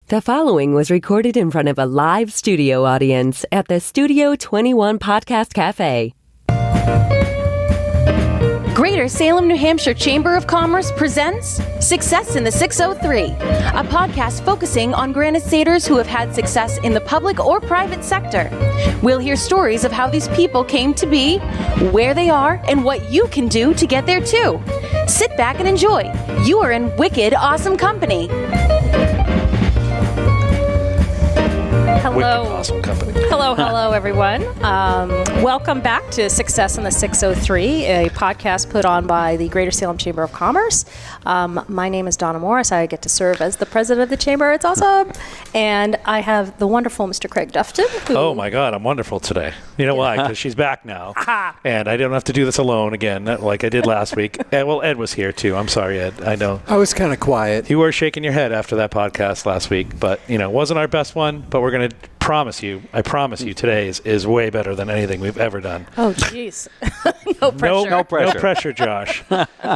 The following was recorded in front of a live studio audience at the Studio 21 Podcast Cafe. Greater Salem, New Hampshire Chamber of Commerce presents Success in the 603, a podcast focusing on Granite Staters who have had success in the public or private sector. We'll hear stories of how these people came to be, where they are, and what you can do to get there too. Sit back and enjoy. You are in wicked awesome company. Hello. Awesome company. Hello, everyone. Welcome back to Success in the 603, a podcast put on by the Greater Salem Chamber of Commerce. My name is Donna Morris. I get to serve as the president of the chamber. It's awesome. And I have the wonderful Mr. Craig Dufton. Oh, my God. I'm wonderful today. You know why? Because she's back now. And I don't have to do this alone again like I did last week. Well, Ed was here, too. I'm sorry, Ed. I know. I was kind of quiet. You were shaking your head after that podcast last week. But, it wasn't our best one. But we're going to promise you today is way better than anything we've ever done. Oh, jeez. No pressure. No pressure, Josh.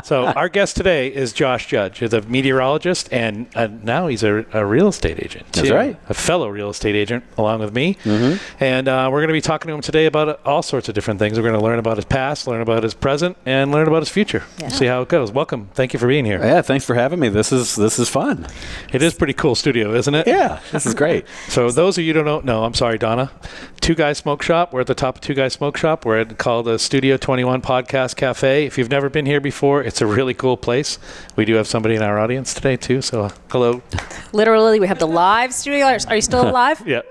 So our guest today is Josh Judge. He's a meteorologist, and now he's a real estate agent, too. That's right. A fellow real estate agent along with me. Mm-hmm. And we're going to be talking to him today about all sorts of different things. We're going to learn about his past, learn about his present, and learn about his future. Yeah. See how it goes. Welcome. Thank you for being here. Yeah, thanks for having me. This is fun. It is pretty cool studio, isn't it? Yeah, this is great. So those of you who don't know, I'm sorry, Donna. Two Guys Smoke Shop. We're at the top of Two Guys Smoke Shop. We're called the Studio 21 Podcast Cafe. If you've never been here before, it's a really cool place. We do have somebody in our audience today, too. So, hello. Literally, we have the live studio. Are you still alive? Yeah.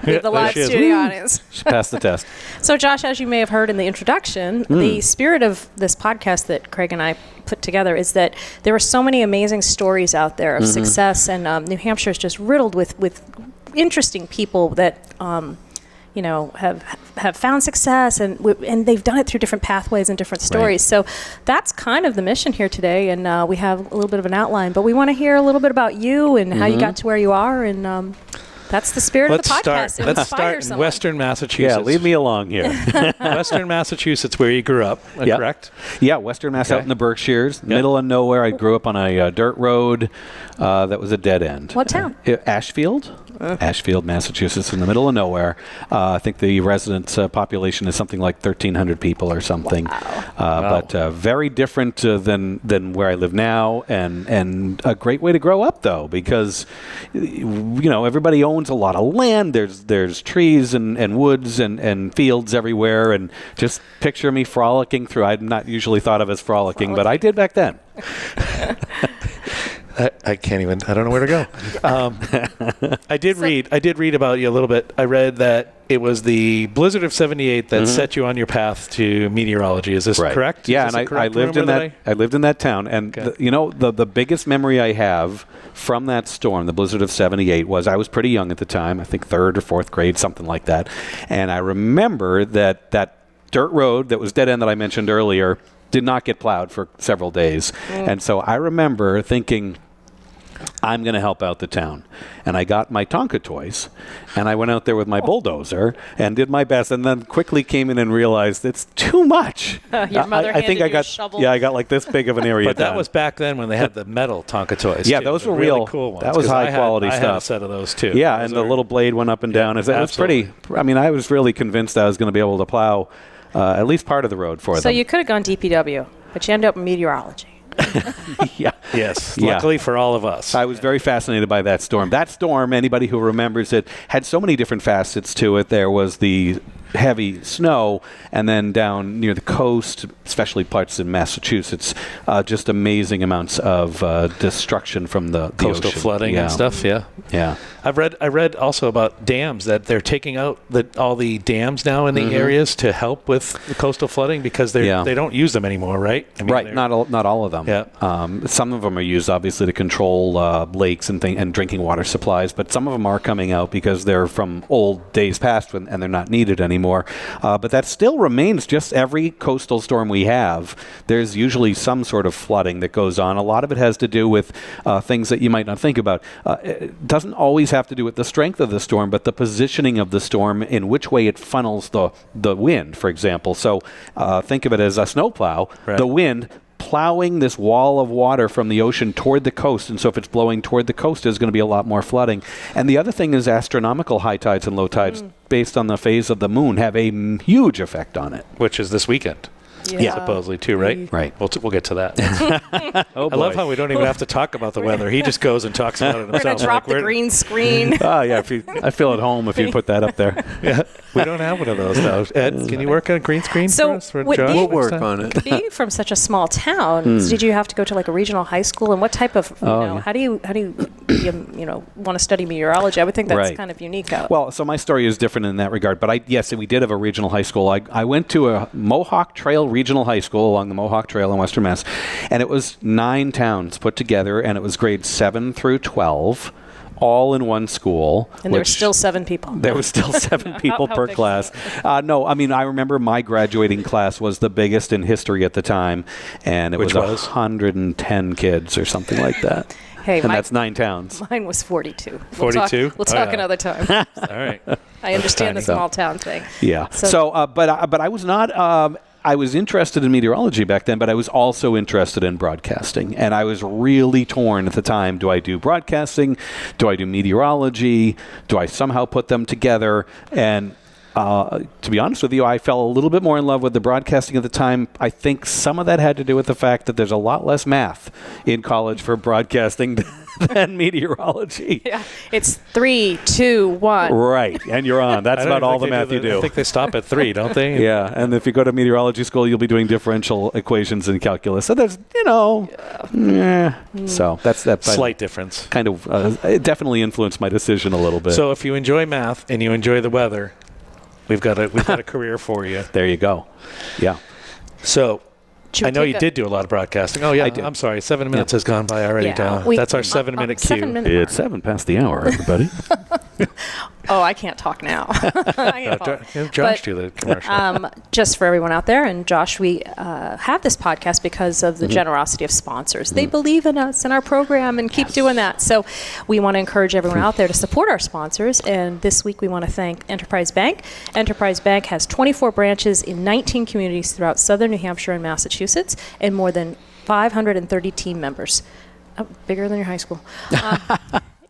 We have the live studio audience. She passed the test. So, Josh, as you may have heard in the introduction, the spirit of this podcast that Craig and I put together is that there are so many amazing stories out there of success, and New Hampshire is just riddled with interesting people that have found success, and they've done it through different pathways and different stories. Right. So that's kind of the mission here today, and we have a little bit of an outline, but we want to hear a little bit about you and how you got to where you are, and that's the spirit of the podcast. Let's start in Western Massachusetts. Yeah, leave me along here. Western Massachusetts, where you grew up, correct? Yeah, Western Mass, out in the Berkshires, middle of nowhere. I grew up on a dirt road that was a dead end. What town? Ashfield. Ashfield, Massachusetts, in the middle of nowhere. I think the resident population is something like 1,300 people or something. Wow. But very different than where I live now, and a great way to grow up, though, because everybody owns a lot of land. There's trees and woods and fields everywhere, and just picture me frolicking through. I'm not usually thought of as frolicking, but I did back then. I can't even. I don't know where to go. I did read about you a little bit. I read that it was the blizzard of '78 that set you on your path to meteorology. Is this correct? Yeah, and I lived in that. I lived in that town, and the biggest memory I have from that storm, the blizzard of '78, was I was pretty young at the time. I think 3rd or 4th grade, something like that. And I remember that dirt road that was dead end that I mentioned earlier did not get plowed for several days. And so I remember thinking, I'm going to help out the town. And I got my Tonka toys, and I went out there with my bulldozer and did my best, and then quickly came in and realized it's too much. Your mother I think I got shovel. Yeah, I got like this big of an area. But that was back then when they had the metal Tonka toys. Yeah, too. those were really real cool ones. That was high quality stuff. I had a set of those too. Yeah, and the little blade went up and down. It was pretty. I mean, I was really convinced I was going to be able to plow at least part of the road for them. So you could have gone DPW, but you ended up in meteorology. Yeah. Yes. Luckily for all of us. I was very fascinated by that storm. That storm, anybody who remembers it, had so many different facets to it. There was the heavy snow, and then down near the coast, especially parts in Massachusetts, just amazing amounts of destruction from the coastal ocean. Flooding and stuff. Yeah. I read also about dams, that they're taking out all the dams now in the areas to help with the coastal flooding because they don't use them anymore, right? I mean, not all of them. Yeah. Some of them are used obviously to control lakes and drinking water supplies, but some of them are coming out because they're from old days past and they're not needed anymore. But that still remains. Just every coastal storm we have, there's usually some sort of flooding that goes on. A lot of it has to do with things that you might not think about. It doesn't always have to do with the strength of the storm, but the positioning of the storm, in which way it funnels the wind, for example. So think of it as a snowplow. Right. The wind plowing this wall of water from the ocean toward the coast. And so if it's blowing toward the coast, there's going to be a lot more flooding. And the other thing is astronomical high tides and low tides based on the phase of the moon have a huge effect on it. Which is this weekend. Yeah. Supposedly too, right? Right. We'll get to that. Oh, boy. I love how we don't even have to talk about the weather. He just goes and talks about it himself. We're going to drop the green screen. Oh, yeah. I feel at home if you put that up there. Yeah, we don't have one of those now. Ed, can you work on a green screen for us? For Josh we'll next work time? on it. Being from such a small town, did you have to go to like a regional high school? And what type of, how do you want to study meteorology? I would think that's kind of unique. Well, so my story is different in that regard. But yes, we did have a regional high school. I went to a Mohawk Trail Regional High School along the Mohawk Trail in Western Mass, and it was 9 towns put together, and it was grades 7 through 12. All in one school. And there were still 7 people. There was still 7 people per class. No, I mean, I remember my graduating class was the biggest in history at the time, and it was 110 kids or something like that. Hey, and that's 9 towns. Mine was 42. 42? We'll talk another time. All right. I understand the small town thing. Yeah. But I was not... I was interested in meteorology back then, but I was also interested in broadcasting. And I was really torn at the time. Do I do broadcasting? Do I do meteorology? Do I somehow put them together? And to be honest with you, I fell a little bit more in love with the broadcasting at the time. I think some of that had to do with the fact that there's a lot less math in college for broadcasting than meteorology. Yeah, it's 3, 2, 1. Right, and you're on. That's about all the math you do. I think they stop at 3, don't they? Yeah, and if you go to meteorology school, you'll be doing differential equations and calculus. So there's, So that's that slight difference. Kind of, it definitely influenced my decision a little bit. So if you enjoy math and you enjoy the weather, we've got a career for you. There you go. Yeah. So I know you did do a lot of broadcasting. Oh, yeah. I'm sorry. 7 minutes has gone by already, Donna. That's our 7-minute cue. 7 minute mark. It's 7 past the hour, everybody. Oh, I can't talk now. Josh do the commercial. Just for everyone out there, and Josh, we have this podcast because of the generosity of sponsors. They believe in us and our program and keep doing that. So we want to encourage everyone out there to support our sponsors. And this week we want to thank Enterprise Bank. Enterprise Bank has 24 branches in 19 communities throughout southern New Hampshire and Massachusetts and more than 530 team members. Oh, bigger than your high school.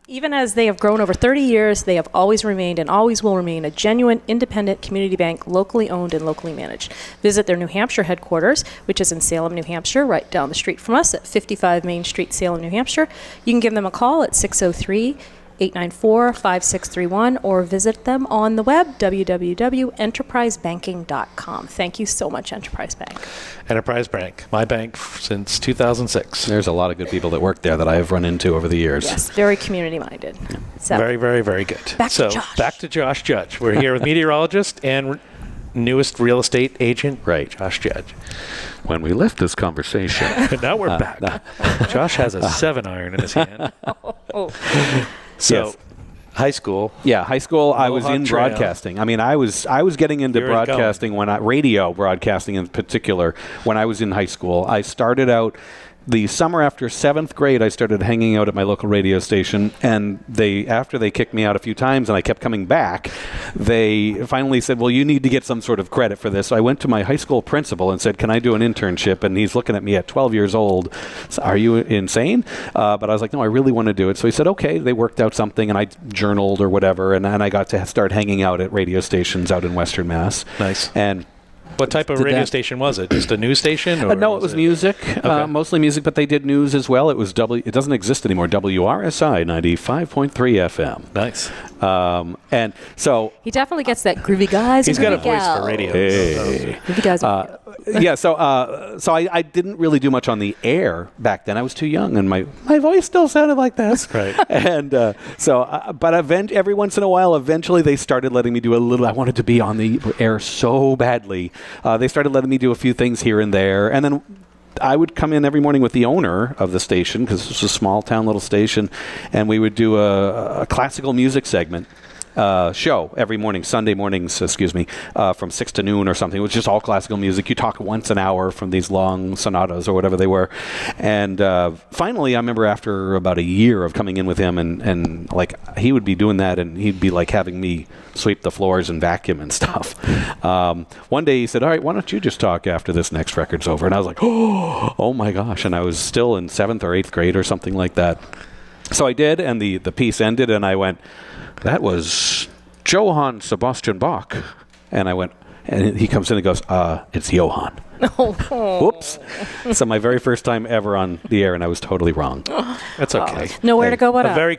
Even as they have grown over 30 years, they have always remained and always will remain a genuine, independent community bank, locally owned and locally managed. Visit their New Hampshire headquarters, which is in Salem, New Hampshire, right down the street from us at 55 Main Street, Salem, New Hampshire. You can give them a call at 603-894-5631 or visit them on the web, www.enterprisebanking.com. Thank you so much, Enterprise Bank. Enterprise Bank, my bank since 2006. There's a lot of good people that work there that I have run into over the years. Yes, very community-minded. So, very, very, very good. Back to Josh. Back to Josh Judge. We're here with meteorologist and newest real estate agent, Josh Judge. When we left this conversation. Now we're back. Josh has a 7-iron in his hand. So, yes. High school. Yeah, high school. I was in Trail. broadcasting. I mean, I was getting into broadcasting radio broadcasting in particular when I was in high school. I started out the summer after 7th grade. I started hanging out at my local radio station, and after they kicked me out a few times and I kept coming back, they finally said, well, you need to get some sort of credit for this. So I went to my high school principal and said, can I do an internship? And he's looking at me at 12 years old. So, are you insane? But I was like, no, I really want to do it. So he said, okay. They worked out something, and I journaled or whatever, and I got to start hanging out at radio stations out in Western Mass. Nice. And what type of radio station was it? Just a news station? Or no, it was music, mostly music, but they did news as well. It was it doesn't exist anymore. WRSI 95.3 FM. Nice. And so he definitely gets that groovy guys. He's got a voice for radio. Hey. Groovy guys. Yeah, so I didn't really do much on the air back then. I was too young, and my voice still sounded like this. Right. And but every once in a while, eventually they started letting me do a little. I wanted to be on the air so badly. They started letting me do a few things here and there, and then I would come in every morning with the owner of the station, because it was a small town little station, and we would do a classical music segment. show every morning, Sunday mornings, from 6 to noon or something. It was just all classical music. You talk once an hour from these long sonatas or whatever they were. And finally, I remember after about a year of coming in with him, and like he would be doing that, and he'd be like having me sweep the floors and vacuum and stuff. One day he said, all right, why don't you just talk after this next record's over? And I was like, oh my gosh. And I was still in 7th or 8th grade or something like that. So I did, and the piece ended, and I went, that was Johann Sebastian Bach. And I went, and he comes in and goes, it's Johann. Whoops. So my very first time ever on the air, and I was totally wrong. That's okay. Nowhere to go but up. A very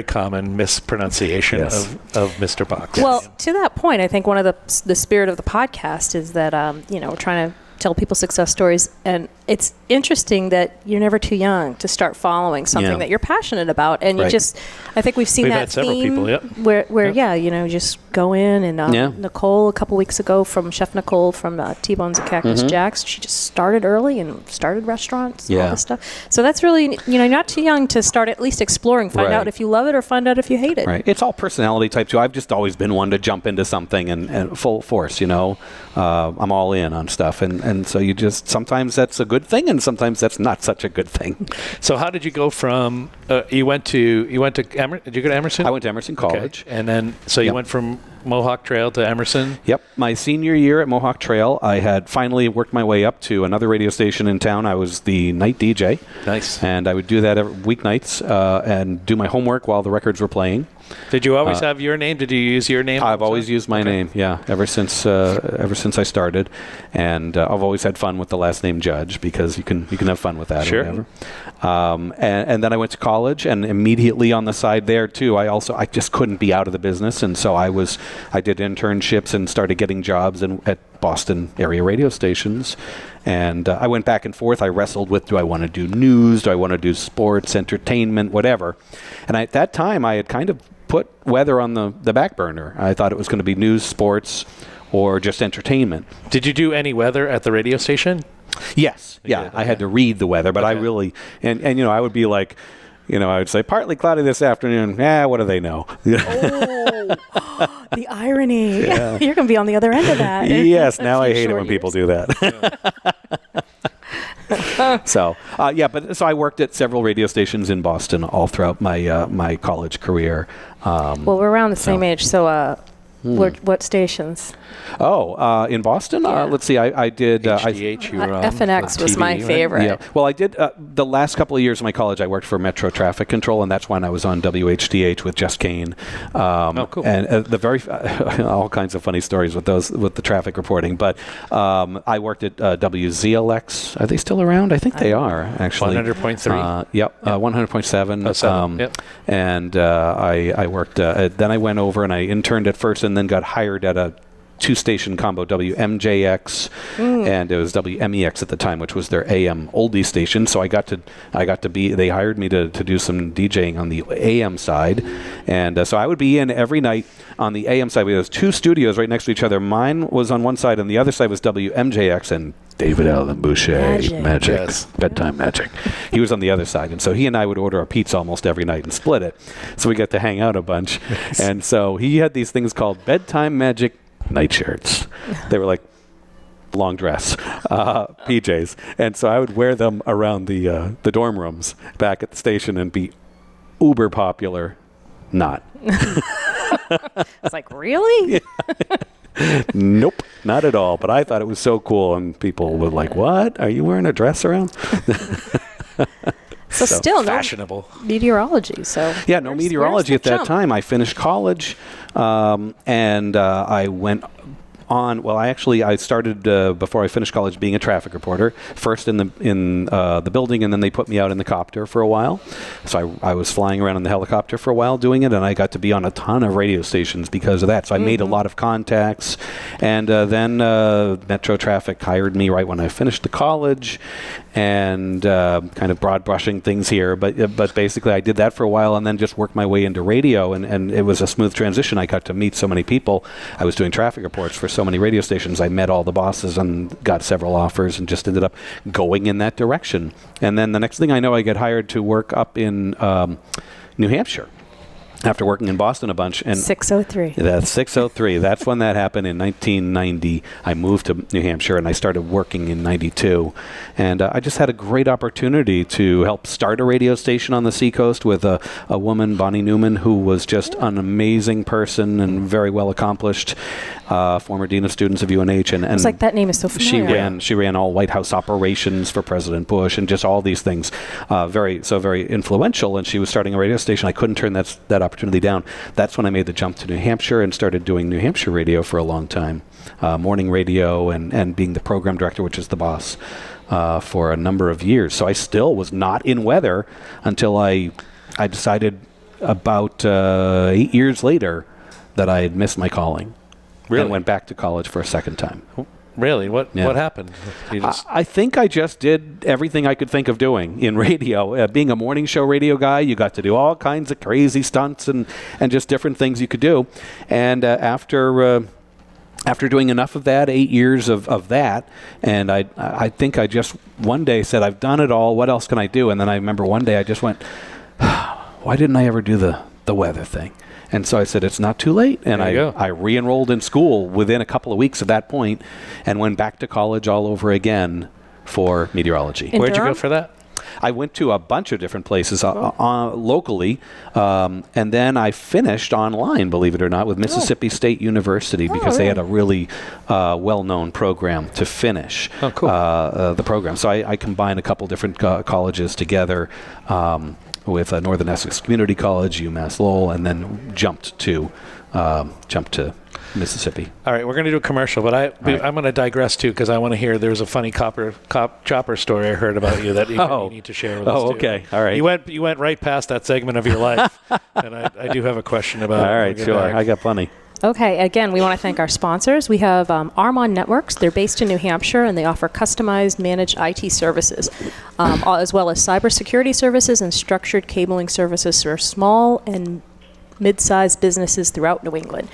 common mispronunciation of Mr. Bach. Well, to that point, I think one of the spirit of the podcast is that we're trying to tell people success stories, and it's interesting that you're never too young to start following something that you're passionate about, and you just, I think we've seen that had several theme people, where just go in, and Nicole a couple weeks ago from Chef Nicole from T-Bones and Cactus Jack's, she just started early and started restaurants, all this stuff. So that's really, not too young to start at least exploring, find out if you love it or find out if you hate it. Right. It's all personality type too. I've just always been one to jump into something and full force, I'm all in on stuff, and so you just, sometimes that's a good thing, and sometimes that's not such a good thing. So how did you go from you went to did you go to Emerson? I went to Emerson College. Okay. And then you went from Mohawk Trail to Emerson? Yep. My senior year at Mohawk Trail, I had finally worked my way up to another radio station in town. I was the night DJ. Nice. And I would do that every weeknights and do my homework while the records were playing. Did you always have your name? Did you use your name? I've always used my name, ever since I started. And I've always had fun with the last name Judge, because you can have fun with that. Sure. Or whatever. And then I went to college, and immediately on the side there too, I just couldn't be out of the business, and so I did internships and started getting jobs at Boston area radio stations. And I went back and forth. I wrestled with, do I want to do news? Do I want to do sports, entertainment, whatever? And at that time, I had kind of put weather on the back burner. I thought it was going to be news, sports, or just entertainment. Did you do any weather at the radio station? Yes. Yeah. I had to read the weather, but I really, and I would be like, I would say partly cloudy this afternoon. What do they know? The irony. Yeah. You're going to be on the other end of that. Yes. Now I hate it when people do that. So I worked at several radio stations in Boston all throughout my college career. Well, we're around the same age, so what stations? In Boston? Let's see. I did... HDH, you were on FNX was TV, my favorite. Right? Yeah. Well, I did... the last couple of years of my college, I worked for Metro Traffic Control, and that's when I was on WHDH with Jess Kane. Cool. And all kinds of funny stories with the traffic reporting. But I worked at WZLX. Are they still around? I think they are, actually. 100.3. 100.7. And I worked... then I went over and I interned at first, and then got hired at a two-station combo, WMJX, and it was WMEX at the time, which was their AM oldie station. So I got to be. They hired me to do some DJing on the AM side, and so I would be in every night on the AM side. We had two studios right next to each other. Mine was on one side, and the other side was WMJX, and David Allen Boucher, Magic. Yes. Bedtime Magic. He was on the other side, and so he and I would order a pizza almost every night and split it. So we got to hang out a bunch, and so he had these things called Bedtime Magic nightshirts. They were like long dress PJs, and so I would wear them around the dorm rooms back at the station and be uber popular. Not. It's like, really? Nope, not at all. But I thought it was so cool, and people were like, "What? Are you wearing a dress around?" So still fashionable. No meteorology. So yeah, no meteorology at that time. I finished college, and I went on. Well, I started before I finished college being a traffic reporter. First in the building, and then they put me out in the copter for a while. So I was flying around in the helicopter for a while doing it, and I got to be on a ton of radio stations because of that. So I made a lot of contacts, and then Metro Traffic hired me right when I finished the college, and kind of broad brushing things here, but basically I did that for a while, and then just worked my way into radio, and it was a smooth transition. I got to meet so many people. I was doing traffic reports for so many radio stations. I met all the bosses and got several offers, and just ended up going in that direction. And then the next thing I know, I get hired to work up in New Hampshire. after working in Boston a bunch. And 603. That's 603. That's when that happened in 1990. I moved to New Hampshire, and I started working in 92. And I just had a great opportunity to help start a radio station on the Seacoast with a woman, Bonnie Newman, who was just an amazing person and very well accomplished, former dean of students of UNH. And it's like that name is so familiar. She ran all White House operations for President Bush and just all these things. Very influential. And she was starting a radio station. I couldn't turn that opportunity down. That's when I made the jump to New Hampshire and started doing New Hampshire radio for a long time, morning radio and being the program director, which is the boss, for a number of years. So I still was not in weather until I decided about 8 years later that I had missed my calling. Really? And went back to college for a second time. Really? What happened? I think I just did everything I could think of doing in radio. Being a morning show radio guy, you got to do all kinds of crazy stunts and just different things you could do. And after doing enough of that, 8 years of that, and I think I just one day said, I've done it all. What else can I do? And then I remember one day I just went, why didn't I ever do the weather thing? And so I said, it's not too late. And I re-enrolled in school within a couple of weeks at that point and went back to college all over again for meteorology. Where'd you go for that? I went to a bunch of different places locally, and then I finished online, believe it or not, with Mississippi State University because they had a really well-known program to finish the program. So I combined a couple different colleges together with Northern Essex Community College, UMass Lowell, and then jumped to Mississippi. All right, we're going to do a commercial, but I'm going to digress too because I want to hear. There's a funny chopper story I heard about you that you need to share with us. Oh, okay, all right. You went right past that segment of your life, and I do have a question about. All right, sure. I got plenty. Okay, again, we want to thank our sponsors. We have Armon Networks. They're based in New Hampshire, and they offer customized managed IT services, as well as cybersecurity services and structured cabling services for small and mid-sized businesses throughout New England.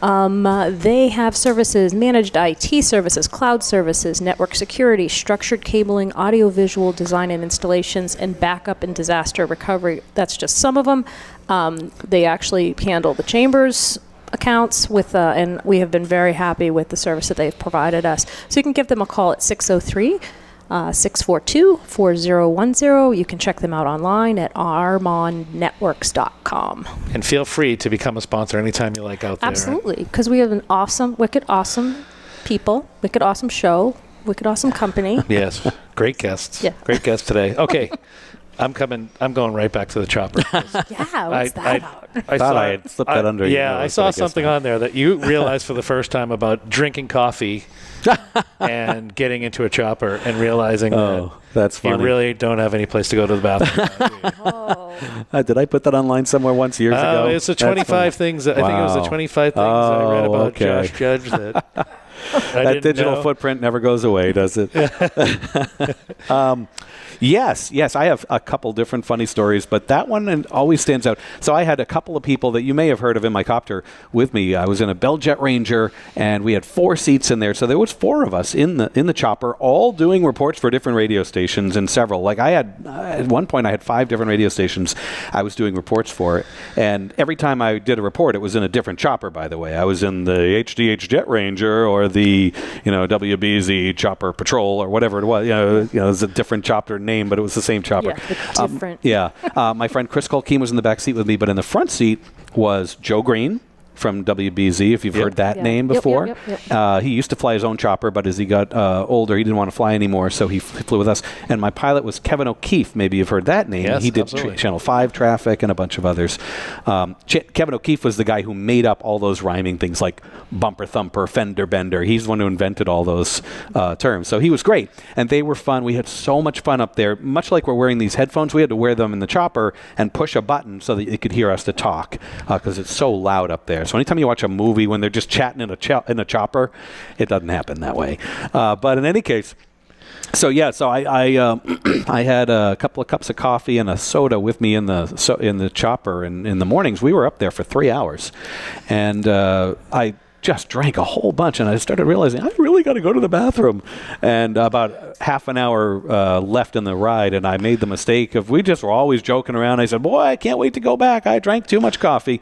They have services, managed IT services, cloud services, network security, structured cabling, audiovisual design and installations, and backup and disaster recovery. That's just some of them. They actually handle the chambers accounts and we have been very happy with the service that they've provided us. So you can give them a call at 603-642-4010. You can check them out online at armonnetworks.com. And feel free to become a sponsor anytime you like out there. Absolutely, because we have an wicked awesome people, wicked awesome show, wicked awesome company. Yes, great guests. Yeah. Great guests today. Okay. I'm going right back to the chopper. Yeah, what's that about? I thought I had slipped that under. Yeah, I saw something on there that you realized for the first time about drinking coffee and getting into a chopper and realizing that's funny. You really don't have any place to go to the bathroom. Did I put that online somewhere once years ago? It's the 25 things. I think it was the 25 things I read about Josh Judge that that digital footprint never goes away, does it? Yes, I have a couple different funny stories, but that one always stands out. So I had a couple of people that you may have heard of in my copter with me. I was in a Bell Jet Ranger, and we had 4 seats in there. So there was 4 of us in the chopper, all doing reports for different radio stations and several. Like I had, at one point, I had 5 different radio stations I was doing reports for. And every time I did a report, it was in a different chopper, by the way. I was in the HDH Jet Ranger or the, WBZ Chopper Patrol or whatever it was. It was a different chopper name, but it was the same chopper. Yeah, different. My friend Chris Colkeen was in the back seat with me, but in the front seat was Joe Green from WBZ, if you've heard that name before. Yep. He used to fly his own chopper, but as he got older, he didn't want to fly anymore, so he flew with us. And my pilot was Kevin O'Keefe. Maybe you've heard that name. Yes, he did Channel 5 traffic and a bunch of others. Kevin O'Keefe was the guy who made up all those rhyming things like bumper thumper, fender bender. He's the one who invented all those terms. So he was great. And they were fun. We had so much fun up there. Much like we're wearing these headphones, we had to wear them in the chopper and push a button so that it could hear us to talk because it's so loud up there. So anytime you watch a movie when they're just chatting in a chopper, it doesn't happen that way. But in any case, I had a couple of cups of coffee and a soda with me in the chopper, and in the mornings we were up there for 3 hours, and I just drank a whole bunch, and I started realizing I really got to go to the bathroom. And about half an hour left in the ride, and I made the mistake of, we just were always joking around. I said, boy, I can't wait to go back. I drank too much coffee.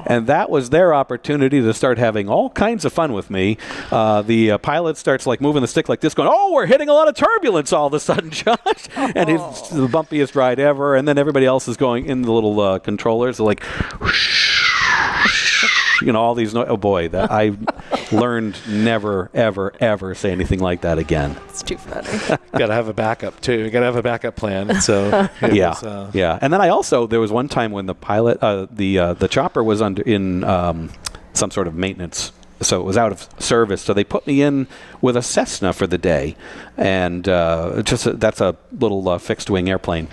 And that was their opportunity to start having all kinds of fun with me. The pilot starts like moving the stick like this, going, oh, we're hitting a lot of turbulence all of a sudden, Josh. And it's the bumpiest ride ever. And then everybody else is going in the little controllers. They're like, all these oh boy, that I learned never, ever, ever say anything like that again. It's too funny. Got to have a backup too. You got to have a backup plan. So yeah. And then there was one time when the pilot, the chopper was in some sort of maintenance, so it was out of service. So they put me in with a Cessna for the day, and that's a little fixed wing airplane.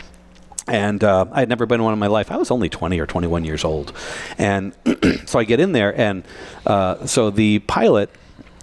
And I had never been in one in my life. I was only 20 or 21 years old. And so I get in there, and so the pilot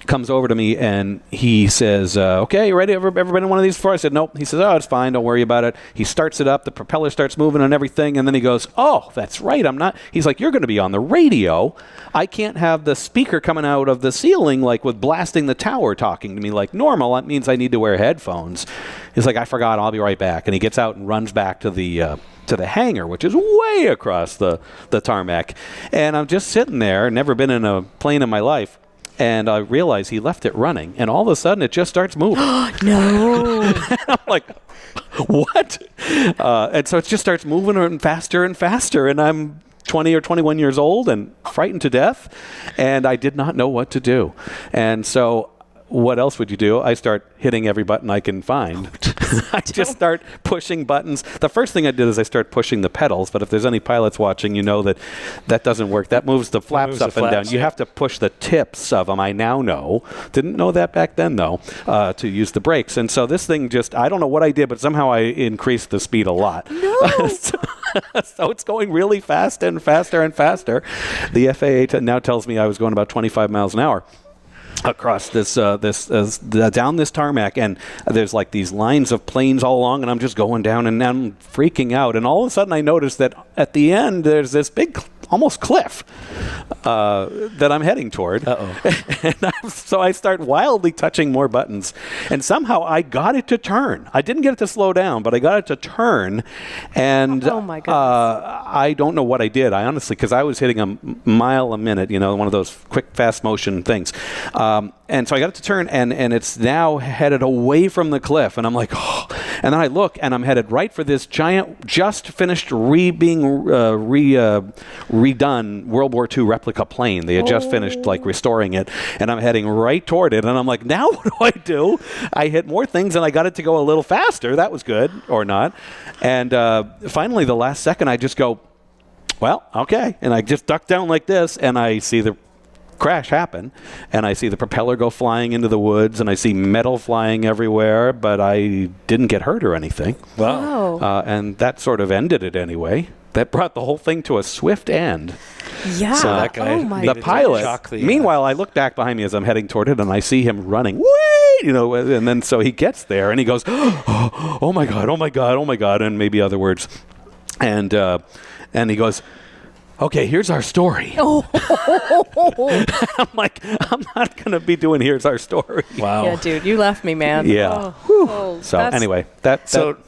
comes over to me, and he says, okay, you ready? Ever been in one of these before? I said, nope. He says, oh, it's fine. Don't worry about it. He starts it up. The propeller starts moving and everything. And then he goes, oh, that's right. I'm not. He's like, you're going to be on the radio. I can't have the speaker coming out of the ceiling like with blasting the tower talking to me like normal. That means I need to wear headphones. He's like, I forgot. I'll be right back. And he gets out and runs back to the hangar, which is way across the tarmac. And I'm just sitting there, never been in a plane in my life. And I realize he left it running, and all of a sudden it just starts moving. No. And I'm like, what? And so it just starts moving faster and faster, and I'm 20 or 21 years old and frightened to death, and I did not know what to do. And so what else would you do? I start hitting every button I can find. I just start pushing buttons. The first thing I did is I start pushing the pedals, but if there's any pilots watching, you know that doesn't work. That moves the flaps up and down. You have to push the tips of them. I now know. Didn't know that back then, though, to use the brakes. And so this thing I don't know what I did, but somehow I increased the speed a lot. No. So it's going really fast and faster and faster. The FAA now tells me I was going about 25 miles an hour across down this tarmac, and there's like these lines of planes all along, and I'm just going down, and I'm freaking out. And all of a sudden I notice that at the end there's this big almost cliff that I'm heading toward. And so I start wildly touching more buttons, and somehow I got it to turn. I didn't get it to slow down, but I got it to turn. And oh my goodness. I don't know what I did. I honestly, because I was hitting a mile a minute, one of those quick, fast motion things. And so I got it to turn, and it's now headed away from the cliff. And I'm like, oh. And then I look, and I'm headed right for this giant, just finished redone World War II replica plane. They had just finished restoring it, and I'm heading right toward it. And I'm like, now what do? I hit more things, and I got it to go a little faster. That was good, or not. And finally, the last second, I just go, well, okay. And I just duck down like this, and I see the crash happen, and I see the propeller go flying into the woods, and I see metal flying everywhere, but I didn't get hurt or anything. Wow. And that sort of ended it anyway. That brought the whole thing to a swift end. Yeah. So that guy, the pilot, meanwhile, I look back behind me as I'm heading toward it, and I see him running. Wait! And then so he gets there, and he goes, oh my God, oh my God, oh my God, and maybe other words. And he goes, okay, here's our story. I'm like, I'm not going to be doing here's our story. Wow. Yeah, dude, you left me, man. Yeah. So anyway,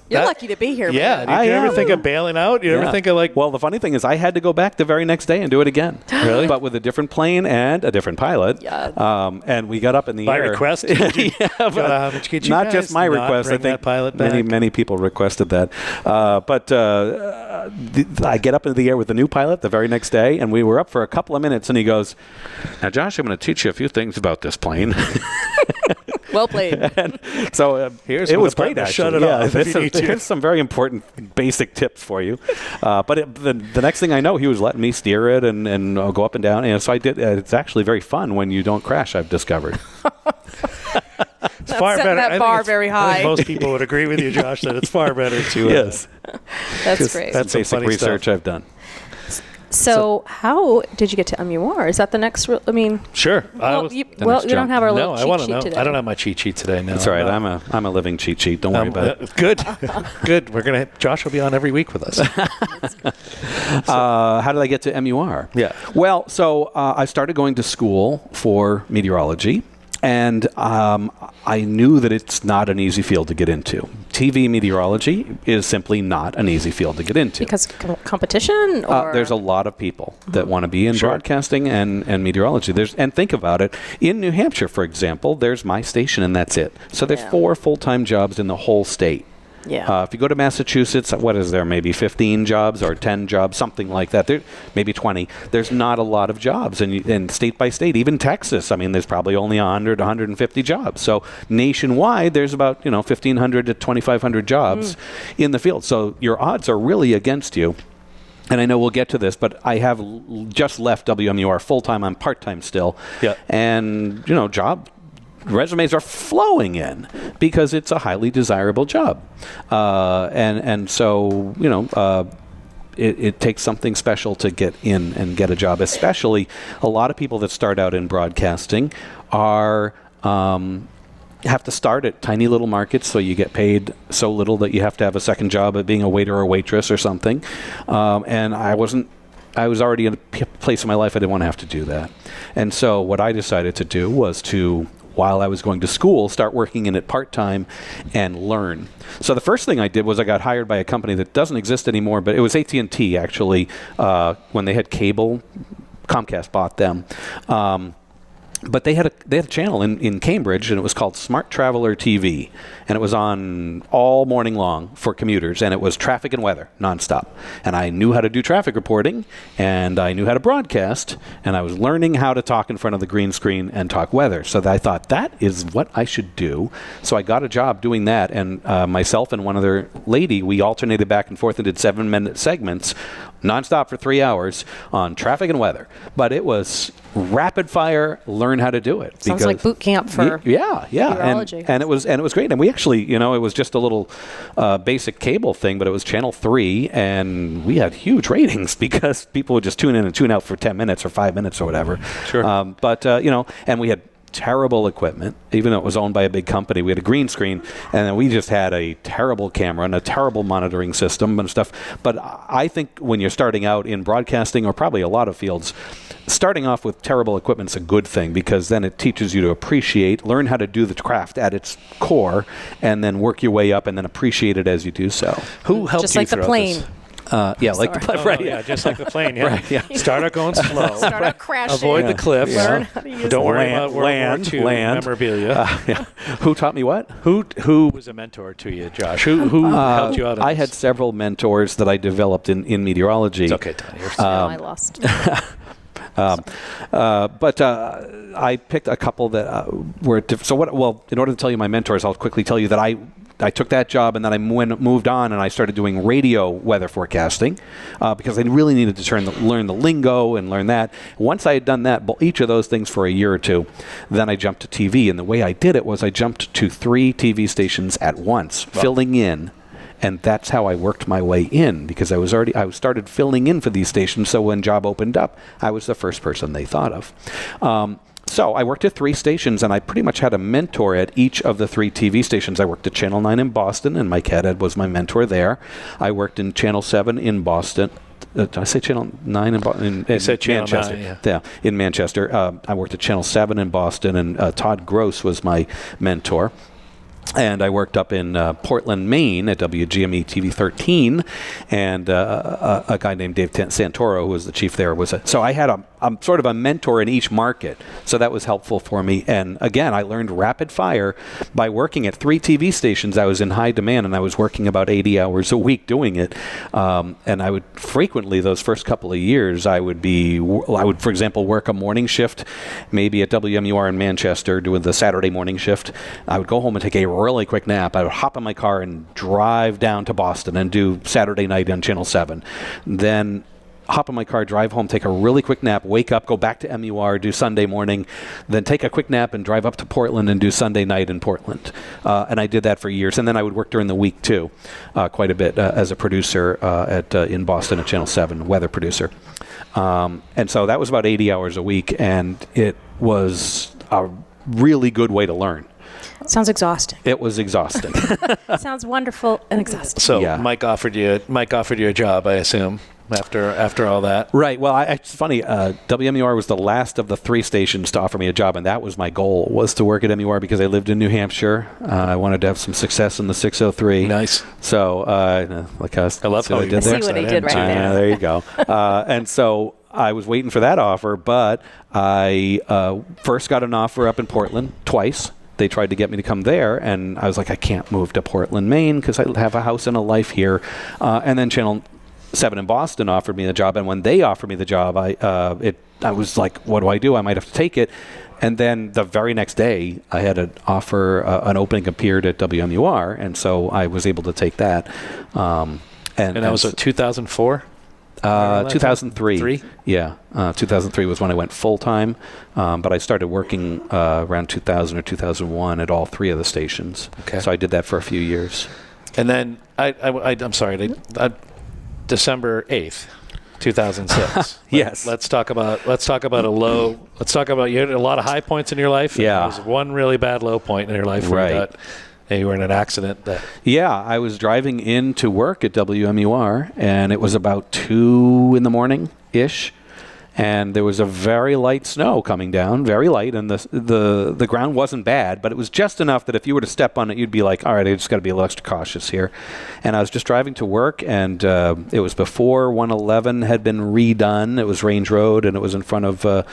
you're lucky to be here, yeah, man. Did you ever think of bailing out? You ever think of Well, the funny thing is I had to go back the very next day and do it again. Really? But with a different plane and a different pilot. Yeah. And we got up in the by air. request? Not just my request. I think many people requested that. But I get up into the air with the new pilot the very next day, and we were up for a couple of minutes, and he goes, now, Josh, I'm going to teach you a few things about this plane. Well played. And so it was great, actually. Shut it off if you need to. Here's some very important basic tips for you. But the next thing I know, he was letting me steer it and go up and down. And so I did. It's actually very fun when you don't crash, I've discovered. It's far better. That bar very high. I think most people would agree with you, Josh, that it's far better to. Yes. That's great. That's basic research I've done. So how did you get to MUR? Is that the next? Sure. You don't have our little cheat sheet today. I don't have my cheat sheet today. No, that's all right. I'm a living cheat sheet. Don't worry about it. Good, good. Josh will be on every week with us. How did I get to MUR? Yeah. Well, so I started going to school for meteorology. And I knew that it's not an easy field to get into. TV meteorology is simply not an easy field to get into. Because competition? Or? There's a lot of people that want to be in broadcasting and meteorology. And think about it. In New Hampshire, for example, there's my station and that's it. So there's 4 full-time jobs in the whole state. Yeah. If you go to Massachusetts, what is there? Maybe 15 jobs or 10 jobs, something like that. There, maybe 20. There's not a lot of jobs. And state by state, even Texas, there's probably only 100, 150 jobs. So nationwide, there's about 1,500 to 2,500 jobs in the field. So your odds are really against you. And I know we'll get to this, but I have just left WMUR full-time. I'm part-time still. Yeah. And, resumes are flowing in because it's a highly desirable job. And so, it takes something special to get in and get a job, especially a lot of people that start out in broadcasting have to start at tiny little markets, so you get paid so little that you have to have a second job at being a waiter or waitress or something. And I was already in a place in my life I didn't want to have to do that. And so what I decided to do was to, while I was going to school, start working in it part-time and learn. So the first thing I did was I got hired by a company that doesn't exist anymore, but it was AT&T actually, when they had cable. Comcast bought them. But they had a channel in Cambridge, and it was called Smart Traveler TV, and it was on all morning long for commuters, and it was traffic and weather nonstop. And I knew how to do traffic reporting, and I knew how to broadcast, and I was learning how to talk in front of the green screen and talk weather. So I thought that is what I should do. So I got a job doing that, and myself and one other lady, we alternated back and forth and did 7-minute segments nonstop for 3 hours on traffic and weather. But it was rapid fire, learn how to do it. Sounds like boot camp for meteorology. And it was great. And we actually, it was just a little basic cable thing, but it was Channel 3, and we had huge ratings because people would just tune in and tune out for 10 minutes or 5 minutes or whatever. Sure. And we had terrible equipment, even though it was owned by a big company. We had a green screen, and then we just had a terrible camera and a terrible monitoring system and stuff. But I think when you're starting out in broadcasting, or probably a lot of fields, starting off with terrible equipment is a good thing, because then it teaches you to appreciate, learn how to do the craft at its core, and then work your way up and then appreciate it as you do so. Who helped just you like the plane? Just like the plane. Yeah. Right, yeah. Start out going slow. Start out crashing. Avoid the cliffs. Learn how to use Don't worry about World War II memorabilia. Who taught me what? Who was a mentor to you, Josh? Who helped you out? I had several mentors that I developed in meteorology. It's okay, Tony. I lost. But I picked a couple that were in order to tell you my mentors, I'll quickly tell you that I took that job, and then I moved on and I started doing radio weather forecasting because I really needed to learn the lingo and learn that. Once I had done that, each of those things for a year or two, then I jumped to TV. And the way I did it was I jumped to 3 TV stations at once, filling in. And that's how I worked my way in, because I started filling in for these stations. So when job opened up, I was the first person they thought of. So I worked at 3 stations, and I pretty much had a mentor at each of the 3 TV stations. I worked at Channel 9 in Boston, and Mike Haddad was my mentor there. I worked in Channel 7 in Boston. Did I say Channel 9 in Manchester? 9, yeah, in Manchester. I worked at Channel 7 in Boston, and Todd Gross was my mentor. And I worked up in Portland, Maine at WMUR-TV 13, and a guy named Dave Santoro, who was the chief there, so I had a sort of a mentor in each market, so that was helpful for me. And again, I learned rapid fire by working at 3 TV stations. I was in high demand, and I was working about 80 hours a week doing it. And I would frequently, those first couple of years, I would, for example, work a morning shift, maybe at WMUR in Manchester, doing the Saturday morning shift. I would go home and take a really quick nap. I would hop in my car and drive down to Boston and do Saturday night on Channel 7. Then hop in my car, drive home, take a really quick nap, wake up, go back to MUR, do Sunday morning, then take a quick nap and drive up to Portland and do Sunday night in Portland. And I did that for years. And then I would work during the week too, quite a bit as a producer in Boston at Channel 7, weather producer. And so that was about 80 hours a week, and it was a really good way to learn. Sounds exhausting. It was exhausting. Sounds wonderful and exhausting. So Yeah. Mike offered you a job, I assume, after all that. Right. Well, it's funny. WMUR was the last of the 3 stations to offer me a job, and that was my goal, was to work at MUR because I lived in New Hampshire. I wanted to have some success in the 603. Nice. So, I love how you did there. see what he did right there. There you go. And so I was waiting for that offer, but I first got an offer up in Portland twice. They tried to get me to come there, and I was like, I can't move to Portland, Maine, because I have a house and a life here. And then Channel 7 in Boston offered me the job, and when they offered me the job, I was like, what do I do? I might have to take it. And then the very next day, I had an offer, an opening appeared at WMUR, and so I was able to take that. And that was 2004? 2003. 3? Yeah. 2003 was when I went full-time, but I started working around 2000 or 2001 at all 3 of the stations. Okay. So I did that for a few years. And then, I'm sorry, December 8th, 2006. Yes. Let's talk about you had a lot of high points in your life. Yeah. There was one really bad low point in your life where you were in an accident. Yeah, I was driving in to work at WMUR, and it was about 2 in the morning-ish, and there was a very light snow coming down, very light, and the ground wasn't bad, but it was just enough that if you were to step on it, you'd be like, all right, I just got to be a little extra cautious here. And I was just driving to work, and it was before 111 had been redone. It was Range Road, and it was in front of, I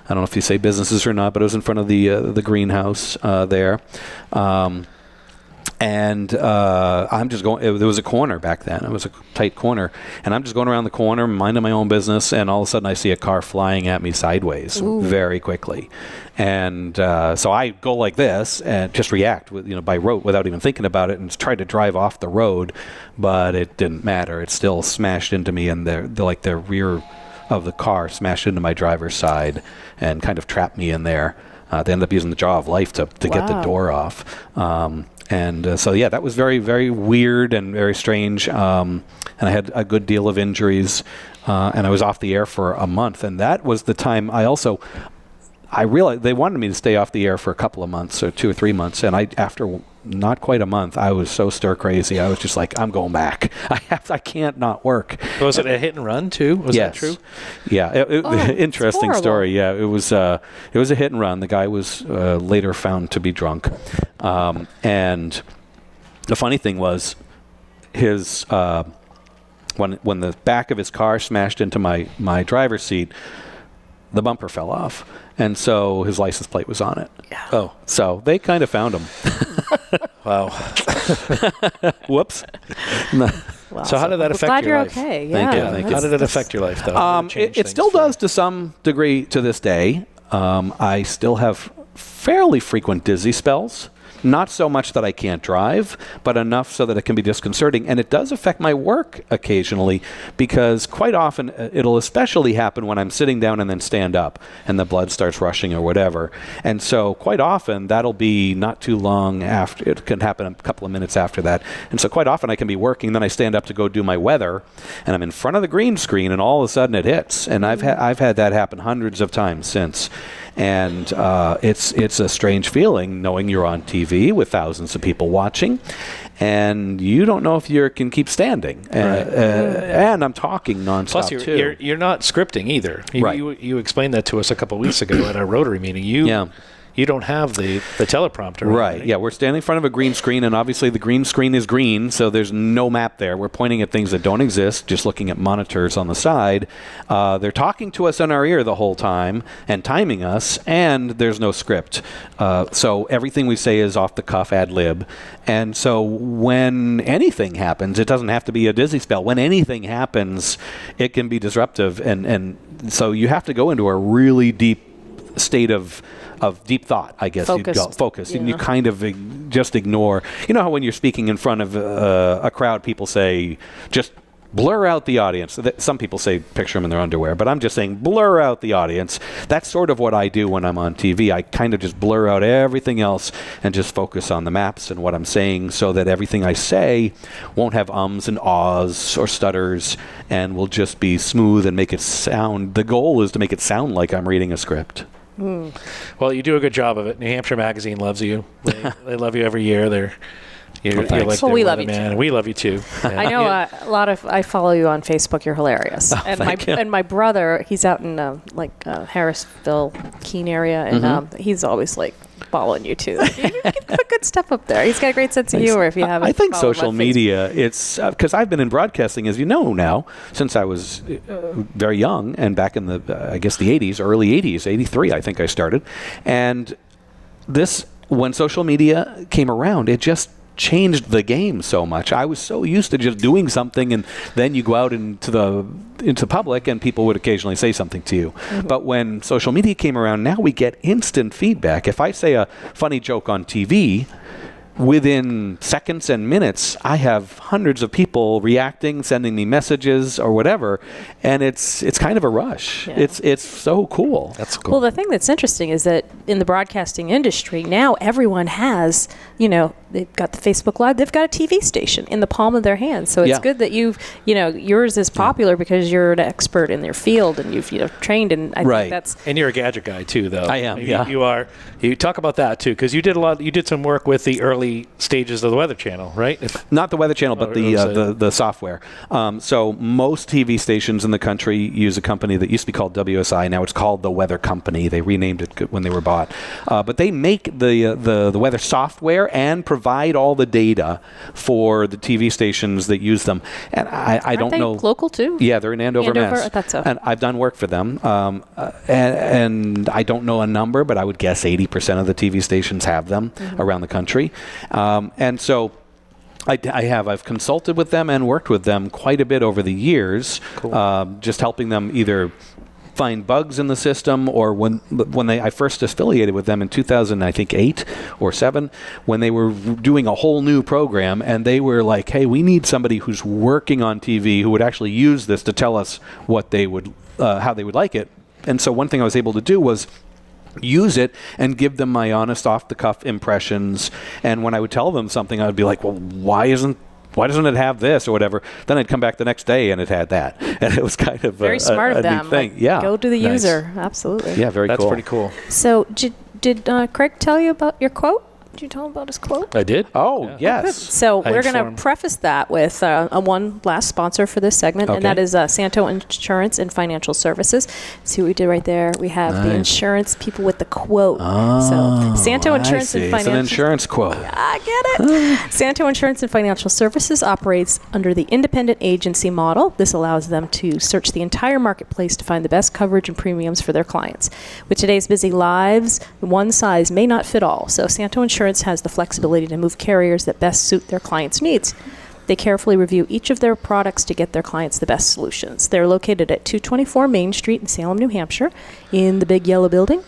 don't know if you say businesses or not, but it was in front of the greenhouse there. And I'm just going, there was a corner back then. It was a tight corner. And I'm just going around the corner, minding my own business, and all of a sudden I see a car flying at me sideways very quickly. And so I go like this and just react by rote without even thinking about it, and tried to drive off the road, but it didn't matter. It still smashed into me, and the rear of the car smashed into my driver's side and kind of trapped me in there. They ended up using the jaw of life to get the door off. And so, that was very, very weird and very strange. And I had a good deal of injuries, and I was off the air for a month. And that was the time I realized they wanted me to stay off the air for a couple of months, or 2 or 3 months. And after not quite a month, I was so stir crazy. I was just like, I'm going back. I can't not work. Was it a hit and run too? Was that true? Yeah. Interesting story. Yeah, it was a hit and run. The guy was later found to be drunk. And the funny thing was, his when the back of his car smashed into my driver's seat, the bumper fell off, and so his license plate was on it. Yeah. Oh, so they kind of found him. Wow. Whoops. Wow. So how did that affect your life? Glad you're okay. Yeah. Thank you. How did it affect your life, though? It still does to some degree to this day. I still have fairly frequent dizzy spells. Not so much that I can't drive, but enough so that it can be disconcerting. And it does affect my work occasionally, because quite often it'll especially happen when I'm sitting down and then stand up and the blood starts rushing or whatever. And so quite often that'll be not too long after. It can happen a couple of minutes after that. And so quite often I can be working, then I stand up to go do my weather, and I'm in front of the green screen, and all of a sudden it hits. And I've had that happen hundreds of times since. And it's a strange feeling knowing you're on TV with thousands of people watching, and you don't know if you can keep standing. And I'm talking nonstop. Plus, you're not scripting either. You explained that to us a couple of weeks ago at our Rotary meeting. You don't have the teleprompter. Right. Yeah, we're standing in front of a green screen, and obviously the green screen is green, so there's no map there. We're pointing at things that don't exist, just looking at monitors on the side. They're talking to us in our ear the whole time and timing us, and there's no script. So everything we say is off the cuff, ad lib. And so when anything happens, it doesn't have to be a dizzy spell. When anything happens, it can be disruptive. And so you have to go into a really deep state of deep thought, I guess. Focus. Yeah. And you kind of just ignore. You know how when you're speaking in front of a crowd, people say, just blur out the audience. Some people say picture them in their underwear, but I'm just saying blur out the audience. That's sort of what I do when I'm on TV. I kind of just blur out everything else and just focus on the maps and what I'm saying, so that everything I say won't have ums and ahs or stutters, and will just be smooth and make it sound. The goal is to make it sound like I'm reading a script. Well, you do a good job of it. New Hampshire Magazine loves you. They love you every year. You're like well, we love you man. too. We love you too. Yeah. I know a lot of. I follow you on Facebook. You're hilarious. And my brother, he's out in Harrisville, Keene area, and he's always like following you too. You put good stuff up there. He's got a great sense of humor. If you haven't, I think social media. It's because I've been in broadcasting, as you know now, since I was very young, and back in the I guess the 80s, early 80s, 83, I think I started, and when social media came around, it just changed the game so much. I was so used to just doing something, and then you go out into public and people would occasionally say something to you. But when social media came around, now we get instant feedback. If I say a funny joke on TV, within seconds and minutes, I have hundreds of people reacting, sending me messages or whatever, and it's kind of a rush. Yeah. It's so cool. That's cool. Well, the thing that's interesting is that in the broadcasting industry now, everyone has, they've got the Facebook Live, they've got a TV station in the palm of their hands. So it's good that yours is popular because you're an expert in your field and you've trained, and I think that's. And you're a gadget guy too, though. I am. You are. You talk about that too, because you did some work with the early stages of the Weather Channel, right? Not the Weather Channel, but the software. So most TV stations in the country use a company that used to be called WSI. Now it's called the Weather Company. They renamed it when they were bought. But they make the weather software and provide all the data for the TV stations that use them. And I don't know. Local too? Yeah, they're in Andover, Mass. I thought so. And I've done work for them. And I don't know a number, but I would guess 80% of the TV stations have them around the country. And so I've consulted with them and worked with them quite a bit over the years, just helping them either find bugs in the system, or when I first affiliated with them in 2008 or 7, when they were doing a whole new program, and they were like, hey, we need somebody who's working on TV who would actually use this to tell us what they would, how they would like it. And so one thing I was able to do was use it and give them my honest off-the-cuff impressions. And when I would tell them something, I would be like, well, why doesn't it have this or whatever? Then I'd come back the next day and it had that. And it was kind of very smart of them. Thing. Like, go to the user. Absolutely. Yeah, very cool. That's pretty cool. So did Craig tell you about your quote? Did you tell him about his quote? I did. Oh, yes. So we're going to preface that with one last sponsor for this segment, and that is Santo Insurance and Financial Services. See what we did right there? We have the insurance people with the quote. So Santo Insurance and Financial... It's an insurance quote. I get it. Santo Insurance and Financial Services operates under the independent agency model. This allows them to search the entire marketplace to find the best coverage and premiums for their clients. With today's busy lives, one size may not fit all. So Santo Insurance has the flexibility to move carriers that best suit their clients' needs. They carefully review each of their products to get their clients the best solutions. They're located at 224 Main Street in Salem, New Hampshire, in the big yellow building.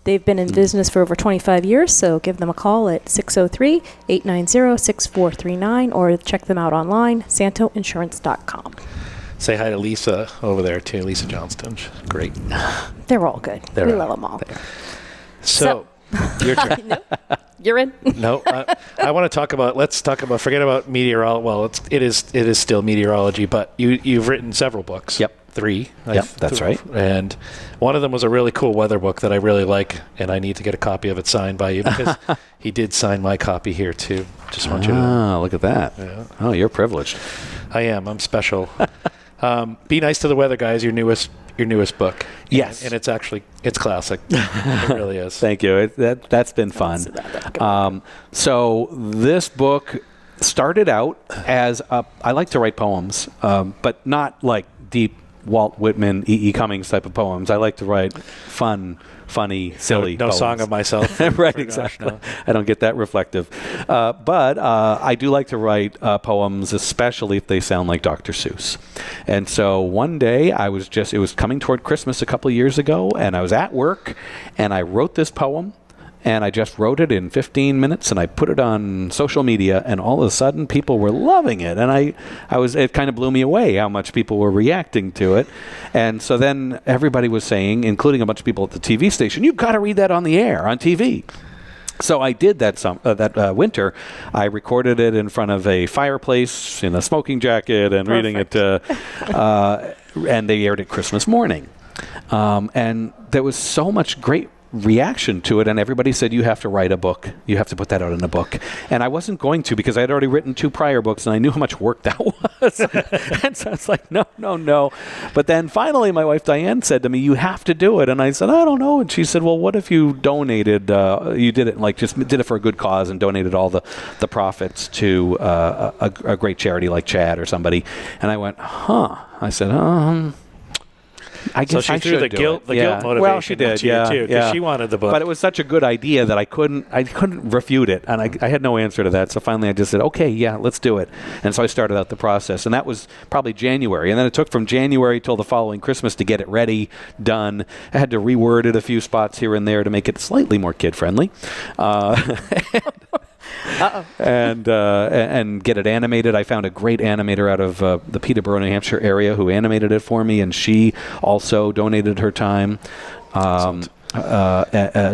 They've been in business for over 25 years, so give them a call at 603-890-6439 or check them out online, santoinsurance.com. Say hi to Lisa over there, too. Lisa Johnston. Great. They're all good. We love them all. So your turn. No, you're in. No, I want to talk about. Let's talk about. Forget about meteorology. Well, it is still meteorology, but you've written several books. Yep. 3. Yep, that's right. And one of them was a really cool weather book that I really like, and I need to get a copy of it signed by you because he did sign my copy here too. Just want you to. Look at that. Yeah. Oh, you're privileged. I am. I'm special. Be Nice to the Weather, guys. Your newest book. Yes. And it's classic. It really is. Thank you. That's been fun. So this book started out as I like to write poems, but not like deep Walt Whitman, E.E. Cummings type of poems. I like to write funny, silly no poems. Song of Myself. Right, exactly. No. I don't get that reflective. But I do like to write poems, especially if they sound like Dr. Seuss. And so one day it was coming toward Christmas a couple of years ago, and I was at work, and I wrote this poem, and I just wrote it in 15 minutes, and I put it on social media, and all of a sudden people were loving it. And it kind of blew me away how much people were reacting to it. And so then everybody was saying, including a bunch of people at the TV station, you've got to read that on the air, on TV. So I did that winter. I recorded it in front of a fireplace in a smoking jacket and reading it, and they aired it Christmas morning. And there was so much great reaction to it, and everybody said, you have to write a book. You have to put that out in a book. And I wasn't going to, because I had already written 2 prior books, and I knew how much work that was. And so I was like, no. But then finally my wife Diane said to me, you have to do it. And I said, I don't know. And she said, well, what if you donated, you did it, like just did it for a good cause and donated all the profits to a great charity like Chad or somebody. And I went, I said, I guess so she threw the guilt motivation. Well, she did, too, because she wanted the book. But it was such a good idea that I couldn't refute it, and I had no answer to that. So finally, I just said, okay, yeah, let's do it. And so I started out the process, and that was probably January. And then it took from January till the following Christmas to get it ready, done. I had to reword it a few spots here and there to make it slightly more kid-friendly. And get it animated. I found a great animator out of the Peterborough, New Hampshire area who animated it for me, and she also donated her time.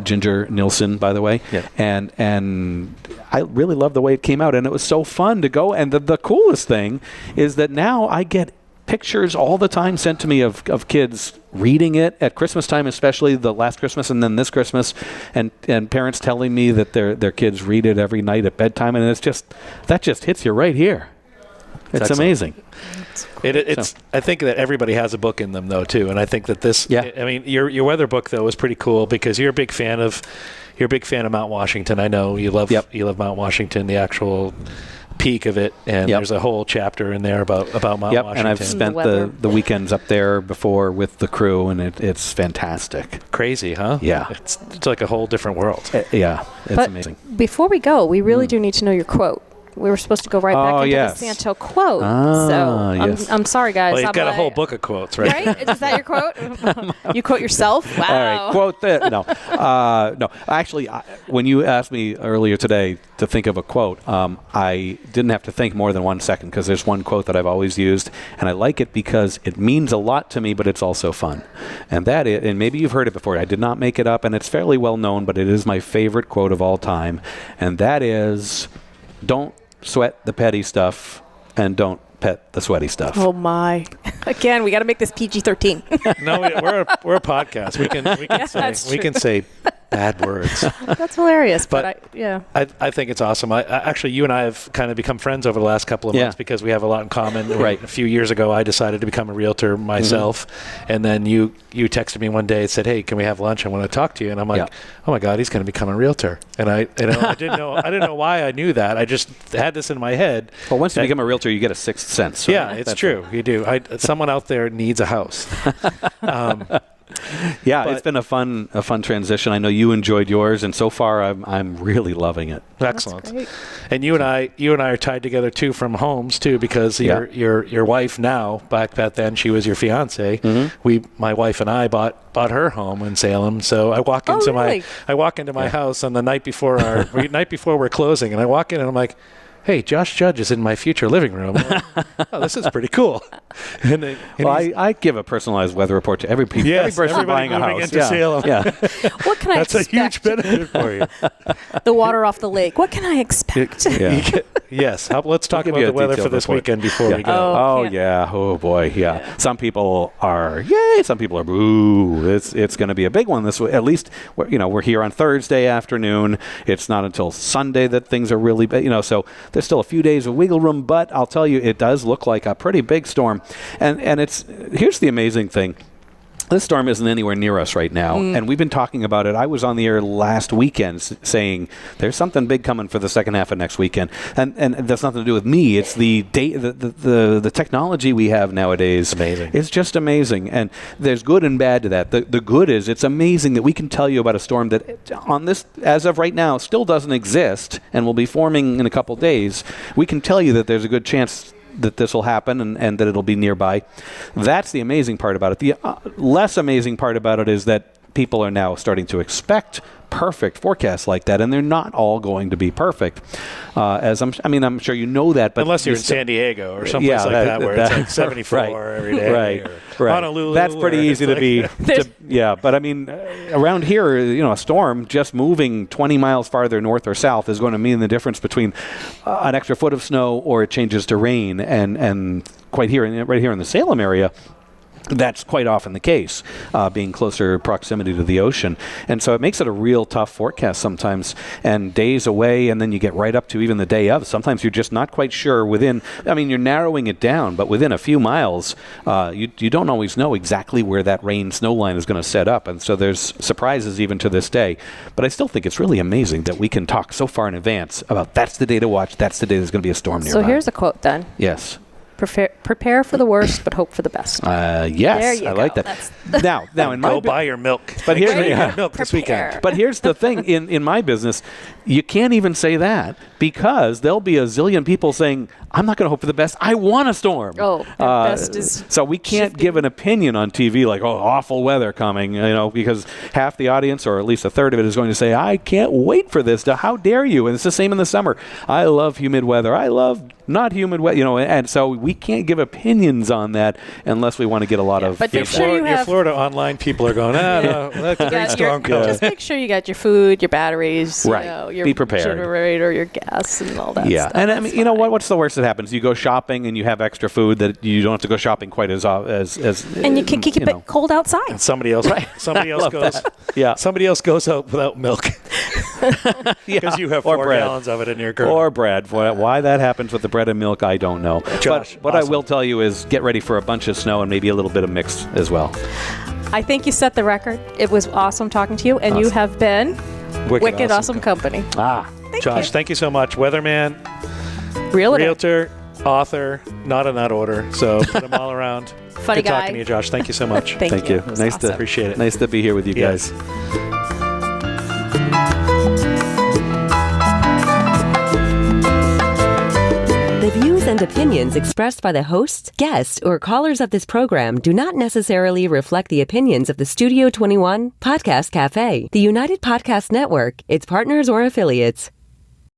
Ginger Nilsson, by the way. Yeah. And I really love the way it came out, and it was so fun to go. And the coolest thing is that now I get pictures all the time sent to me of kids reading it at Christmas time, especially the last Christmas and then this Christmas, and parents telling me that their kids read it every night at bedtime, and that just hits you right here. It's amazing. I think that everybody has a book in them, though, too, and I think that this. Yeah. I mean, your weather book though was pretty cool because you're a big fan of Mount Washington. I know you love Mount Washington, the actual peak of it, and there's a whole chapter in there about Mount Washington. And I've spent the weekends up there before with the crew, and it's fantastic. Crazy, huh? Yeah. It's like a whole different world. It's amazing. Before we go, we really do need to know your quote. We were supposed to go right back into the Santo quote. I'm sorry, guys. Well, you've got a whole book of quotes, right? Right? Is that your quote? You quote yourself? Wow. All right, quote that. No. Actually, when you asked me earlier today to think of a quote, I didn't have to think more than 1 second because there's one quote that I've always used, and I like it because it means a lot to me, but it's also fun. And and maybe you've heard it before. I did not make it up, and it's fairly well known, but it is my favorite quote of all time, and that is, don't sweat the petty stuff and don't pet the sweaty stuff. Oh my! Again, we got to make this PG-13. No, we're a podcast. We can say bad words. That's hilarious. But I think it's awesome. Actually, you and I have kind of become friends over the last couple of months because we have a lot in common. Right. A few years ago, I decided to become a realtor myself, and then you texted me one day and said, "Hey, can we have lunch? I want to talk to you." And I'm like, "Oh my God, he's going to become a realtor." And I didn't know why I knew that. I just had this in my head. Well, once you become a realtor, you get a sixth sense. So yeah, it's true. You do. Someone out there needs a house. It's been a fun transition. I know you enjoyed yours, and so far I'm really loving it. Excellent. And you and I are tied together too from homes too, because your wife now, back then she was your fiance. Mm-hmm. My wife and I bought her home in Salem. So I walk into my house on the night before we're closing, and I walk in and I'm like, hey, Josh Judge is in my future living room. Like, oh, this is pretty cool. I give a personalized weather report to every person buying a house. Into Salem. Yeah. What can I expect? That's a huge benefit for you. The water off the lake. What can I expect? Yes. Let's talk about the weather for this weekend before we go. Oh boy. Yeah. Some people are yay. Some people are boo. It's going to be a big one this way. At least we're here on Thursday afternoon. It's not until Sunday that things are really so there's still a few days of wiggle room, but I'll tell you, it does look like a pretty big storm. And here's the amazing thing. This storm isn't anywhere near us right now, and we've been talking about it. I was on the air last weekend saying there's something big coming for the second half of next weekend, and that's nothing to do with me. It's the technology we have nowadays. Amazing. It's just amazing, and there's good and bad to that. The good is it's amazing that we can tell you about a storm that on this, as of right now, still doesn't exist and will be forming in a couple days. We can tell you that there's a good chance that this will happen and that it'll be nearby. That's the amazing part about it. The less amazing part about it is that people are now starting to expect perfect forecasts like that, and they're not all going to be perfect. I'm sure you know that, but unless you're in San Diego or someplace like that where it's like 74 every day, right. Honolulu. That's pretty easy to be. But I mean, around here, a storm just moving 20 miles farther north or south is going to mean the difference between an extra foot of snow or it changes to rain, and right here in the Salem area, that's quite often the case, being closer proximity to the ocean. And so it makes it a real tough forecast sometimes, and days away, and then you get right up to even the day of. Sometimes you're just not quite sure you're narrowing it down, but within a few miles, you don't always know exactly where that rain snow line is going to set up. And so there's surprises even to this day. But I still think it's really amazing that we can talk so far in advance about that's the day to watch, that's the day there's going to be a storm nearby. So here's a quote then. Yes. Prepare for the worst, but hope for the best. Yes, I like that. Now, in my go buy your milk. But here's milk this weekend. But here's the thing: in my business, you can't even say that because there'll be a zillion people saying, "I'm not going to hope for the best. I want a storm." Oh, the best is so we can't give an opinion on TV like, "Oh, awful weather coming," because half the audience, or at least a third of it, is going to say, "I can't wait for this. How dare you?" And it's the same in the summer. I love humid weather. I love not humid weather. And so we can't give opinions on that unless we want to get a lot of. But your Florida online people are going, no, that's a great storm coming. Just make sure you got your food, your batteries, right. Your be prepared. generator, your gas, and all that stuff. And I mean, what's the worst that happens? You go shopping and you have extra food that you don't have to go shopping quite as and you can keep it cold outside. And somebody else goes. Somebody else goes out without milk. Because you have 4 gallons of it in your car. Or bread. Why that happens with the bread and milk, I don't know. Josh, but what I will tell you is get ready for a bunch of snow and maybe a little bit of mix as well. I think you set the record. It was awesome talking to you, and you have been wicked awesome company. Josh, thank you so much. Weatherman, realtor, author, not in that order. So put them all around. Funny Good guy. talking to you, Josh. Thank you so much. Thank you. Nice to appreciate it. Nice to be here with you guys. The views and opinions expressed by the hosts, guests, or callers of this program do not necessarily reflect the opinions of the Studio 21 Podcast Cafe, the United Podcast Network, its partners, or affiliates.